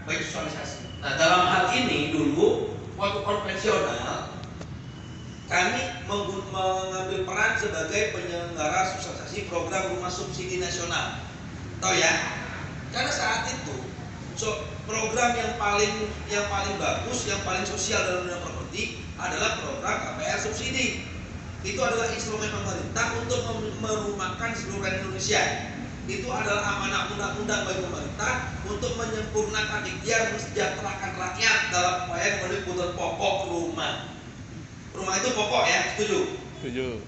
baik sosialisasi. Nah, dalam hal ini dulu waktu konvensional kami mengambil peran sebagai penyelenggara sosialisasi program rumah subsidi nasional. Tahu ya? Karena saat itu program yang paling bagus, yang paling sosial dalam dunia properti adalah program KPR subsidi. Itu adalah instrumen pemerintah untuk merumahkan seluruh rakyat Indonesia. Itu adalah amanah undang-undang bagi pemerintah untuk menyempurnakan ikhtiar mensejahterakan rakyat dalam upaya memenuhi kebutuhan pokok rumah. Rumah itu pokok ya, setuju? Setuju.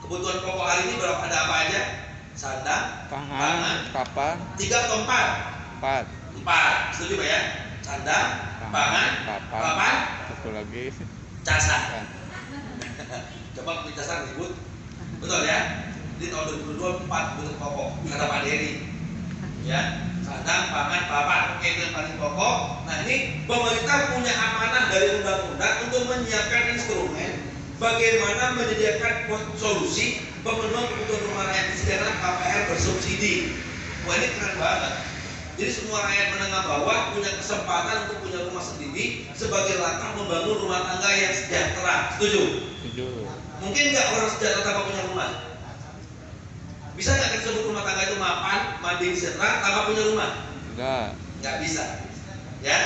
Kebutuhan pokok hari ini berapa, ada apa aja? Sandang, pangan, papan, 3 atau 4? 4, setuju Pak ya? Sandang, pangan, papan, satu lagi casa. Coba kita ribut, betul ya? Di tahun 2024 kebutuhan pokok kata Pak Dery, ya, sandang, pangan, papan, oke, itu yang paling pokok. Nah, ini pemerintah punya amanah dari undang-undang untuk menyiapkan instrumen bagaimana menyediakan solusi pemenuhan kebutuhan rumah rakyat sejahtera KPR bersubsidi. Wah, ini keren banget. Jadi semua rakyat menengah bawah punya kesempatan untuk punya rumah sendiri sebagai langkah membangun rumah tangga yang sejahtera. Setuju? Setuju. Mungkin nggak orang sejahtera tanpa punya rumah? Bisa nggak kita sebut rumah tangga itu mapan, mandiri, sejahtera tanpa punya rumah? Nggak bisa. Ya,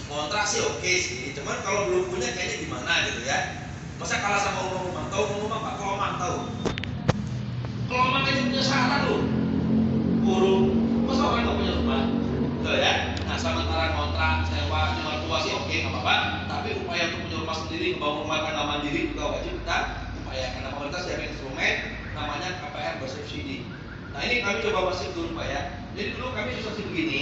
kontrak sih oke sih, cuman kalau belum punya kayaknya gimana gitu ya. Masa kalah sama rumah? Tahu rumah Pak Keloman tahu? Keloman aja punya syarat loh, burung. Masa orang nggak punya rumah? Betul ya. Nah, sementara kontrak sewa tua sih oke, nggak apa-apa. Tapi upaya untuk punya rumah sendiri, membangun rumah tangga mandiri juga wajib kita upayakan. Karena pemerintah siapin instrumen namanya KPR bersubsidi. Nah, ini kami coba masif dulu Pak ya. Jadi dulu kami susah begini.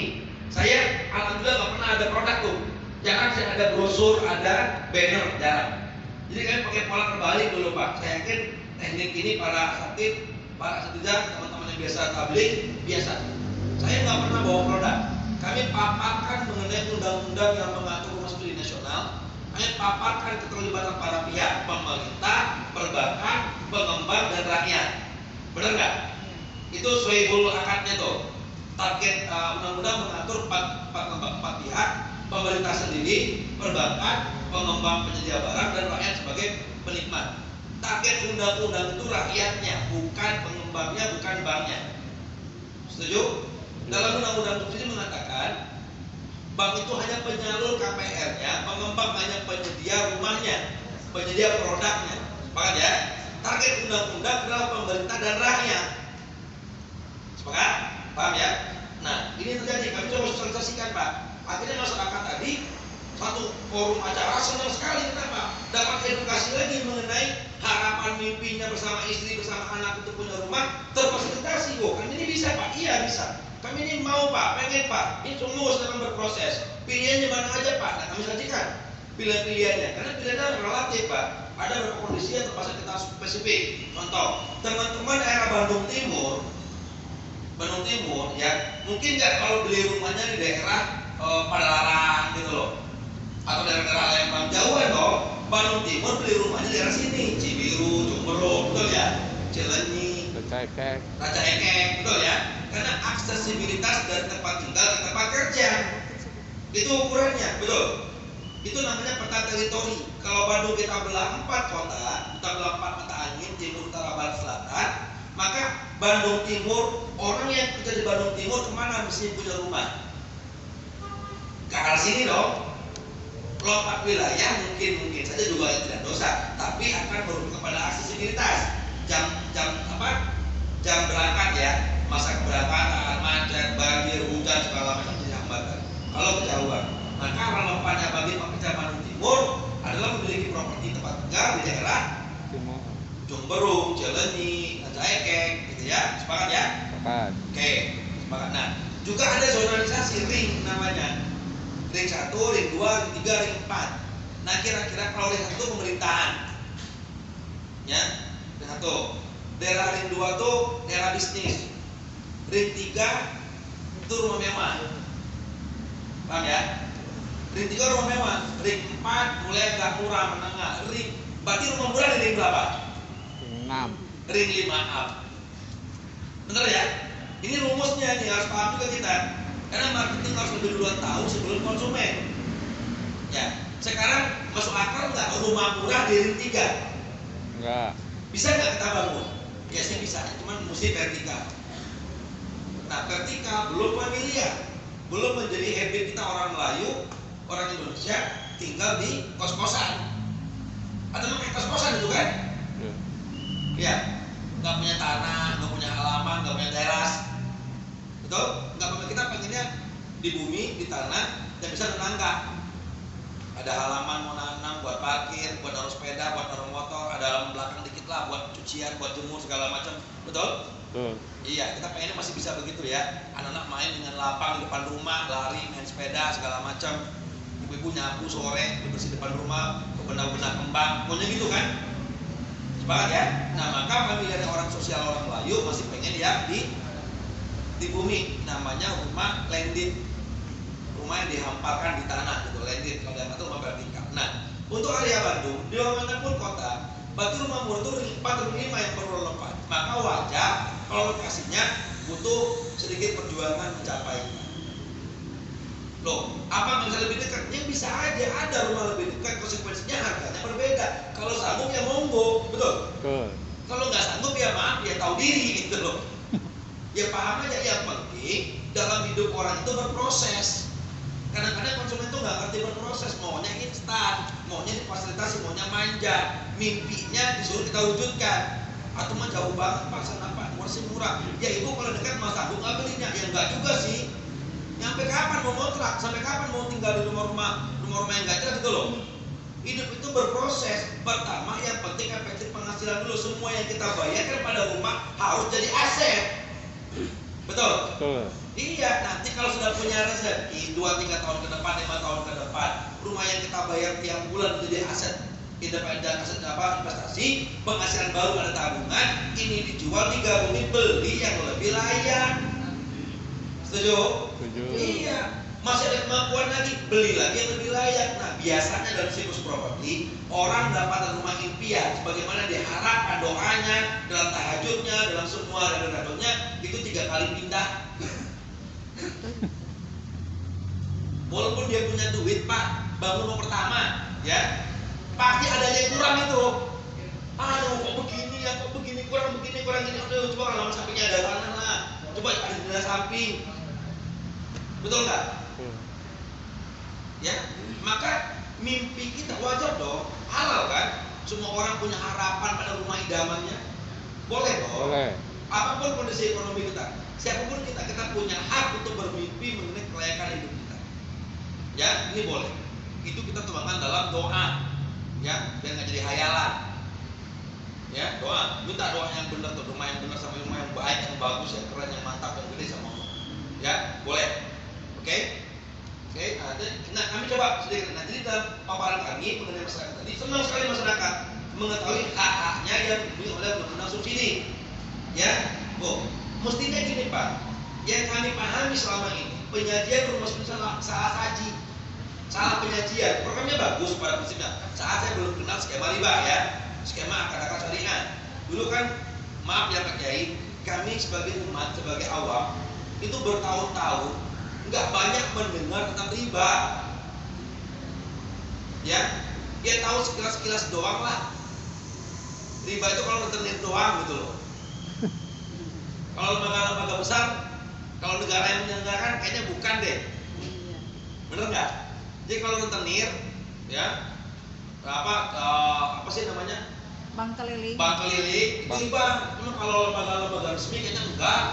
Saya alhamdulillah nggak pernah ada produk tuh. Jarang saya ada brosur, ada banner, jarang. Jadi kami pakai pola terbalik dulu Pak. Saya yakin teknik ini para aktif, para setidaknya teman-teman yang biasa tablik biasa. Saya nggak pernah bawa produk. Kami paparkan mengenai undang-undang yang mengatur rumah subsidi nasional. Kami paparkan keterlibatan para pihak, pemerintah, perbankan, pengembang dan rakyat. Benar nggak? Itu sohibul akadnya tuh. Target undang-undang mengatur empat pihak, pemerintah sendiri, perbankan, pengembang penyedia barang dan rakyat sebagai penikmat. Target undang-undang itu rakyatnya, bukan pengembangnya, bukan banknya. Setuju? Dalam undang-undang subsidi mengatakan bank itu hanya penyalur KPR-nya, pengembang hanya penyedia rumahnya, penyedia produknya. Sepakat ya? Target undang-undang adalah pemerintah dan rakyat. Sepakat? Paham ya? Nah, ini terjadi. Kami coba sosialisasikan Pak. Akhirnya masyarakat tadi satu forum acara senang sekali. Kenapa? Dapat edukasi lagi mengenai harapan mimpinya bersama istri, bersama anak untuk punya rumah terfasilitasi. Oh, kami ini bisa Pak? Iya bisa. Kami ini mau Pak, pengen Pak. Ini semua sedang berproses. Pilihannya mana aja Pak? Nah, kami sajikan pilihan-pilihannya. Karena pilihannya relatif Pak. Ada beberapa kondisi yang terpaksa kita spesifik. Contoh, teman-teman daerah Bandung Timur ya, mungkin nggak kalau beli rumahnya di daerah Padalarang gitu loh, atau daerah-daerah yang paling jauhan loh. Bandung Timur beli rumahnya di daerah sini, Cibiru, Jumberok, betul ya, Cileunyi, Raja Ekek, betul ya. Karena aksesibilitas dari tempat tinggal ke tempat kerja itu ukurannya, betul. Itu namanya peta teritori. Kalau Bandung kita belah 4 kota, kita belah 4 mata angin, timur, utara, barat, selatan, maka Bandung Timur, orang yang kerja di Bandung Timur kemana mesti punya rumah? Ke arah sini dong. Lompat wilayah mungkin saja juga tidak dosa, tapi akan berujung kepada aksesibilitas. Jam berangkat ya, masa keberangkatan, macet, banjir, hujan segala macam jadi hambatan. Kalau kejauhan, maka relevannya bagi pekerja Bandung Timur adalah memiliki properti tempat tinggal di daerah Jumberok, Cileunyi, Raja Ekek, gitu ya. Sepakat ya? Sepakat. Oke, sepakat. Nah, juga ada zonalisasi ring namanya. Ring 1, ring 2, ring 3, ring 4. Nah, kira-kira kalau ring 1 pemerintahan. Ya, ring 1. Daerah ring 2 tuh daerah bisnis. Ring 3 itu rumah mewah. Paham ya? Ring 3 rumah mewah. Ring 4 mulai agak murah, menengah. Berarti rumah murah di ring berapa? 6. Ring 5 up. Bener ya? Ini rumusnya nih, harus paham juga kita. Karena marketing harus lebih duluan tahu sebelum konsumen. Ya, sekarang masuk akal nggak rumah murah di ring 3? Enggak. Bisa nggak kita bangun? Ya sih bisa, cuman mesti vertikal. Nah, vertikal belum familiar, belum menjadi habit kita orang Melayu, orang Indonesia tinggal di kos-kosan. Ada namanya kos-kosan itu kan? Ya, nggak punya tanah, nggak punya halaman, nggak punya teras, betul? Nggak punya, kita pengennya di bumi, di tanah, dan bisa menangkap. Ada halaman mau nanam, buat parkir, buat naruh sepeda, buat naruh motor, ada halaman belakang dikit lah, buat cucian, buat jemur segala macam, betul? Iya, kita pengennya masih bisa begitu ya. Anak-anak main dengan lapang di depan rumah, lari, main sepeda segala macam. Ibu-ibu nyapu sore, bersih depan rumah, bebenah-benah kembang, pokoknya gitu kan? Sepakat ya? Nah, maka familiarnya orang sosial orang Melayu masih pengen ya di bumi, namanya rumah landed, rumah yang dihamparkan di tanah gitu, landed. Kalau yang itu rumah vertikal. Nah, untuk area Bandung, di manapun kota, berarti rumah murah itu 4 dan 5 yang perlu lengkap. Maka wajar kalau lokasinya butuh sedikit perjuangan mencapainya. Loh, apa nggak bisa lebih dekat? Ya bisa aja, ada rumah lebih dekat, konsekuensinya harganya berbeda. Kalau sanggup ya monggo, betul? Kalau nggak sanggup ya maaf, ya tahu diri gitu loh. Ya paham aja, yang penting dalam hidup orang itu berproses. Kadang-kadang konsumen itu nggak ngerti berproses, maunya instan, maunya difasilitasi, maunya manja, mimpinya disuruh kita wujudkan. Atau mah jauh banget Pak, sana Pak, masih murah. Ya ibu kalau dekat mas sanggup nggak belinya? Ya enggak juga sih. Sampai kapan mau kontrak? Sampai kapan mau tinggal di rumah-rumah yang nggak jelas gitu loh. Hidup itu berproses. Pertama yang penting efektif penghasilan dulu. Semua yang kita bayarkan pada rumah harus jadi aset. Betul? Iya, nanti kalau sudah punya rezeki 2-3 tahun ke depan, 5 tahun ke depan, rumah yang kita bayar tiap bulan menjadi aset. Independen aset apa? Investasi, penghasilan baru ada tabungan, ini dijual, digabungin, beli yang lebih layak. Setuju? Iya. Masih ada kemampuan lagi, beli lagi yang lebih layak. Nah, biasanya dalam siklus properti, orang dapat rumah impian sebagaimana diharapkan doanya, dalam tahajudnya, dalam semua rado-radonya, itu 3 kali pindah. Walaupun dia punya duit Pak, bangun rumah pertama, ya pasti ada yang kurang itu. Aduh, kok begini ya, kok begini, kurang begini, kurang ini. Aduh, coba halaman sampingnya ada tanah lah, coba ada jendela samping, betul nggak? Ya, maka mimpi kita wajar dong, halal kan? Semua orang punya harapan pada rumah idamannya, boleh dong. Boleh. Apapun kondisi ekonomi kita, siapapun kita punya hak untuk bermimpi mengenai kelayakan hidup kita. Ya, ini boleh. Itu kita tuangkan dalam doa, ya, biar nggak jadi hayalan. Ya, doa, minta doa yang benar, tuh rumah yang benar sama rumah yang baik, yang bagus, yang keren, yang mantap, yang gede sama Allah. Ya, boleh. Oke? Oke, nah kami coba sedikit. Nah, jadi dalam paparan kami mengenai masyarakat tadi, senang sekali masyarakat mengetahui hak-haknya yang diberi oleh undang-undang subsidi. Ya, mestinya gini Pak, yang kami pahami selama ini penyajian rumah subsidi salah saji, salah penyajian. Programnya bagus pada prinsipnya. Saat saya belum kenal skema riba ya, skema akad-akad syariah. Dulu kan, maaf ya Pak Kiai, kami sebagai umat, sebagai awam itu bertahun-tahun nggak banyak mendengar tentang riba. Ya, dia tahu sekilas-sekilas doang lah. Riba itu kalau rentenir doang gitu loh. Kalau lembaga-lembaga besar, kalau negara yang menyelenggarakan kayaknya bukan deh. Bener nggak? Jadi kalau rentenir, ya apa sih namanya? Bank keliling. Bank keliling itu riba. Cuma kalau lembaga-lembaga resmi kayaknya enggak.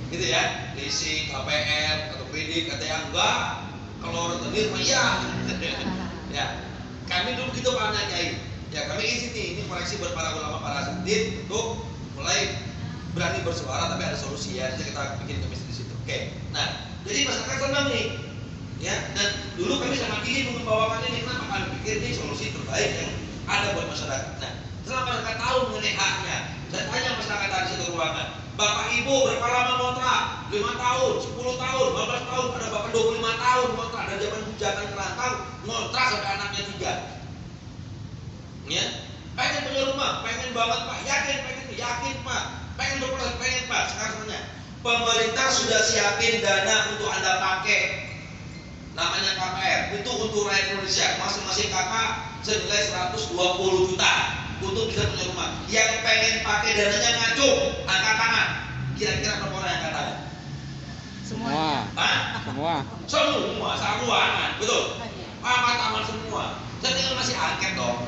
Gitu ya, leasing, KPR, atau PD, KTA enggak. Kalau rentenir mah iya. Ya, kami dulu gitu Pak Kiai. Ya kami isi nih, ini koreksi buat para ulama, para asatidz untuk mulai berani bersuara, tapi ada solusi ya. Jadi kita bikin komisi di situ. Oke. Nah, jadi masyarakat senang nih. Ya, dan dulu kami sangat ingin membawakan ini. Kenapa? Kami pikir ini solusi terbaik yang ada buat masyarakat. Nah, setelah masyarakat tahu mengenai haknya, saya tanya masyarakat di satu ruangan, Bapak Ibu berapa lama kontrak? 5 tahun, 10 tahun, 15 tahun, ada bahkan 25 tahun kontrak. Dan zaman bujangan kerantau, kontrak sampai anaknya 3. Ya, pengen punya rumah, pengen banget Pak, yakin Pak, pengen berproses, pengen Pak. Sekarang sebenarnya pemerintah sudah siapin dana untuk Anda pakai, namanya KPR, itu untuk rakyat Indonesia. Masing-masing kakak senilai 120 juta untuk bisa punya rumah. Yang pengen pakai dananya ngacung, angkat tangan. Kira-kira berapa orang yang angkat tangan? Semua. Hah? Semua. Semua, betul. Angkat tangan semua. Saya tinggal masih angket dong.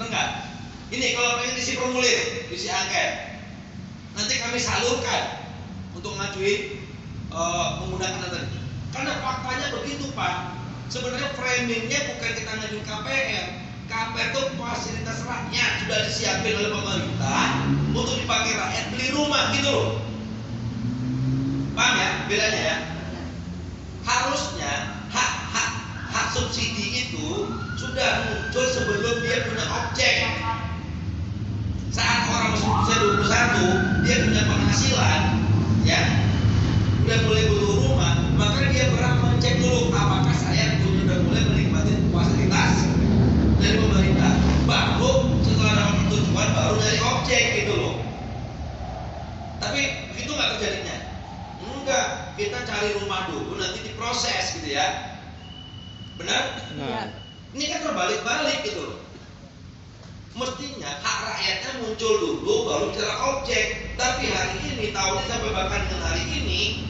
Benar nggak? Ini kalau pengen isi formulir, isi angket, nanti kami salurkan untuk ngajuin menggunakan data. Karena faktanya begitu Pak. Sebenarnya framingnya bukan kita ngajuin KPR. KPR itu fasilitas rakyat, sudah disiapin oleh pemerintah untuk dipakai rakyat beli rumah gitu loh. Paham ya bedanya ya? Harusnya hak subsidi itu sudah muncul sebelum dia punya objek. Saat orang masuk usia 21, dia punya penghasilan, ya, udah mulai butuh rumah, maka dia berhak mencek dulu apakah saya sudah mulai menikmati fasilitas dari pemerintah. Baru setelah dapat persetujuan baru nyari objek gitu loh. Tapi begitu nggak terjadinya? Enggak, kita cari rumah dulu, nanti diproses gitu ya. Benar? Nah. Ini kan terbalik-balik gitu loh. Mestinya hak rakyatnya muncul dulu baru bicara objek. Tapi hari ini, tahun ini sampai bahkan dengan hari ini,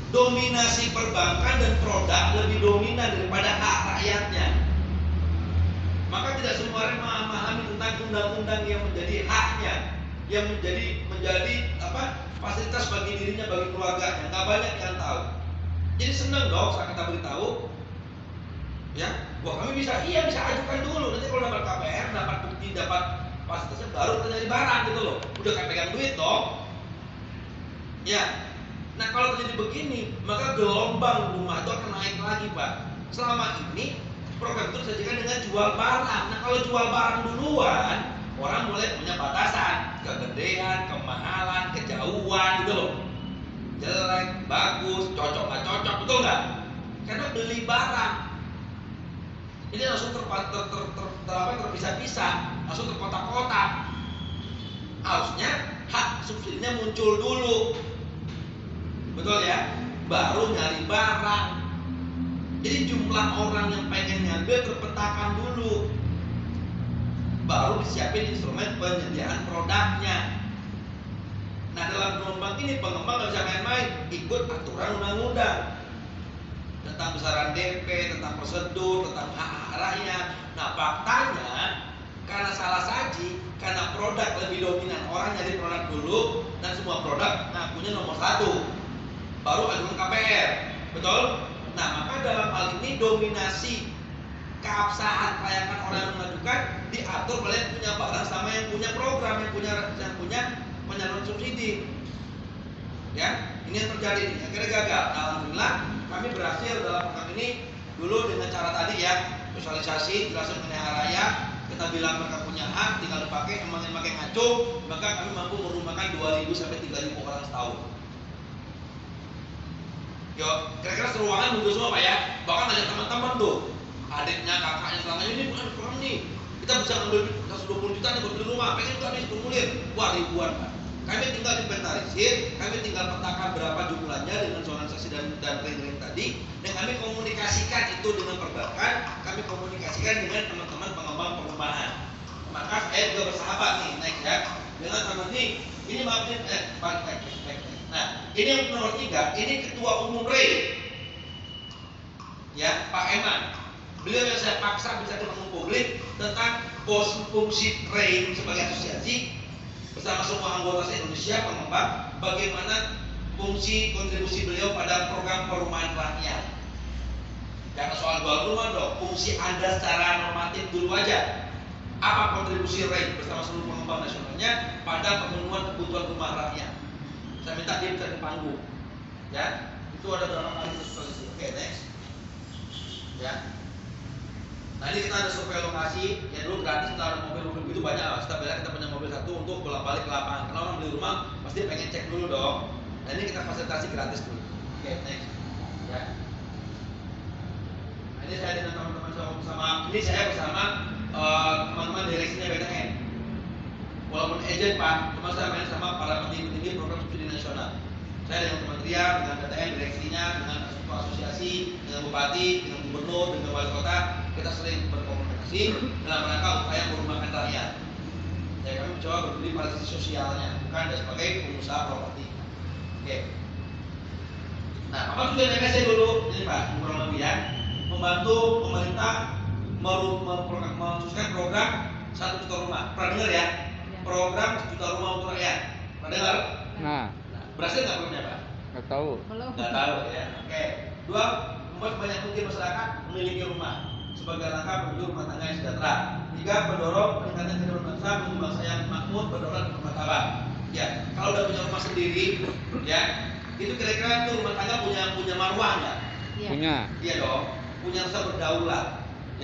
dominasi perbankan dan produk lebih dominan daripada hak rakyatnya. Maka tidak semua orang memahami tentang undang-undang yang menjadi haknya, yang menjadi fasilitas bagi dirinya, bagi keluarganya. Nggak banyak yang tahu. Jadi senang dong saat kita beritahu, ya, wah kami bisa ajukan dulu. Nanti kalau dapat KPR, dapat bukti, dapat fasilitasnya, baru kita nyari barang gitu loh. Udah kayak pegang duit dong. Ya. Nah kalau terjadi begini, maka gelombang rumah itu akan naik lagi Pak. Selama ini program itu disajikan dengan jual barang. Nah kalau jual barang duluan, orang mulai punya batasan, kegedean, kemahalan, kejauhan gitu loh. Jelek, bagus, cocok nggak cocok, betul nggak? Karena beli barang ini langsung terpisah-pisah, langsung terkotak-kotak. Harusnya hak subsidinya muncul dulu, betul ya? Baru nyari barang. Jadi jumlah orang yang pengen ngambil terpetakan dulu, baru disiapin instrumen penyediaan produknya. Nah dalam gelombang ini pengembang nggak bisa main-main, ikut aturan undang-undang tentang besaran DP, tentang prosedur, tentang hak rakyat. Nah faktanya karena salah saji, karena produk lebih dominan, orang nyari produk dulu dan semua produk ngakunya nomor 1, baru ajukan KPR, betul? Nah maka dalam hal ini dominasi keabsahan kelayakan orang yang mengajukan diatur oleh yang punya barang sama yang punya program, yang punya penyaluran subsidi. Ya, ini yang terjadi nih. Akhirnya gagal. Nah, alhamdulillah kami berhasil dalam program ini dulu dengan cara tadi ya, sosialisasi, jelasin mengenai hak rakyat, kita bilang mereka punya hak, tinggal dipakai, emang yang pakai ngacung, maka kami mampu merumahkan 2.000 sampai 3.000 orang setahun. Yo, kira-kira seruangan muncul semua Pak ya. Bahkan ada teman-teman tuh, adiknya, kakaknya, selama ini bukan program nih. Kita bisa ambil 120 juta nih buat beli rumah, pengen juga nih formulir. Wah ribuan Pak. Kami tinggal inventarisir, kami tinggal petakan berapa jumlahnya dengan sosialisasi dan training tadi, dan kami komunikasikan itu dengan perbankan, kami komunikasikan dengan teman-teman pengembang perumahan. Maka saya juga bersahabat nih, naik ya, dengan teman ini maaf nih, Nah, ini yang nomor 3, ini Ketua Umum REI, ya Pak Eman. Beliau yang saya paksa bisa ketemu publik tentang fungsi REI sebagai asosiasi bersama semua anggota se-Indonesia pengembang, bagaimana fungsi kontribusi beliau pada program perumahan rakyat. Jangan soal jual rumah dong, fungsi Anda secara normatif dulu aja. Apa kontribusi REI bersama seluruh pengembang nasionalnya pada pemenuhan kebutuhan rumah rakyat? Saya minta dia bisa di panggung, ya. Itu ada berapa kali sosialisasi. Oke, next. Ya. Nah ini kita ada survei lokasi, ya dulu gratis kita ada mobil-mobil itu banyak lah. Kita punya mobil 1 untuk bolak-balik ke lapangan. Kalau orang beli rumah pasti pengen cek dulu dong. Nah ini kita fasilitasi gratis dulu. Oke, next. Ya. Nah, ini saya dengan teman-teman saya bersama teman-teman direksinya BTN. Walaupun agent Pak, cuma saya main sama para petinggi program studi nasional. Saya dengan kementerian, dengan DTN, direksinya, dengan asosiasi, dengan bupati, dengan gubernur, dengan wali kota, kita sering berkomunikasi dalam rangka upaya merumahkan rakyat. Ya, kami mencoba berdiri pada sisi sosialnya, bukan sebagai pengusaha properti. Oke. Nah, apa tujuan MSC dulu? Ini Pak, kurang lebih ya, membantu pemerintah mensukseskan program 1 juta rumah. Pernah dengar ya? Program 1 juta rumah untuk rakyat. Pernah dengar? Nah, berhasil nggak programnya Pak? nggak tahu. Nggak tahu ya. Oke. 2, membuat banyak mungkin masyarakat memiliki rumah sebagai langkah menuju rumah tangga yang sejahtera. 3, mendorong peningkatan kehidupan bangsa menuju bangsa yang makmur, berdaulat dan bermartabat. Ya, kalau udah punya rumah sendiri, ya, itu kira-kira itu rumah tangga punya marwah nggak? Punya. Iya dong, punya rasa berdaulat,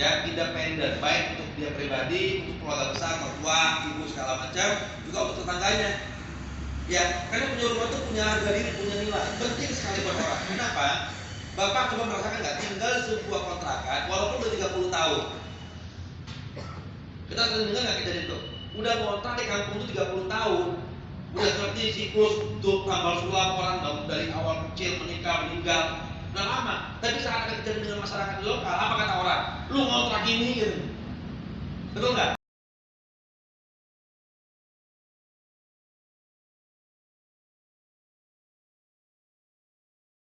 ya, independen, baik untuk dia pribadi, untuk keluarga besar, mertua, ibu segala macam, juga untuk tetangganya. Ya, karena punya rumah itu punya harga diri, punya nilai, penting sekali buat orang. Kenapa? Bapak coba merasakan nggak tinggal di sebuah kontrakan, walaupun udah 30 tahun. Kita sering dengar nggak kita itu? Udah ngontrak di kampung itu 30 tahun, udah ngerti siklus untuk tambal sulam orang dari awal kecil menikah meninggal, udah lama. Tapi saat ada kejadian dengan masyarakat lokal, apa kata orang? Lu ngontrak ini gitu, betul nggak?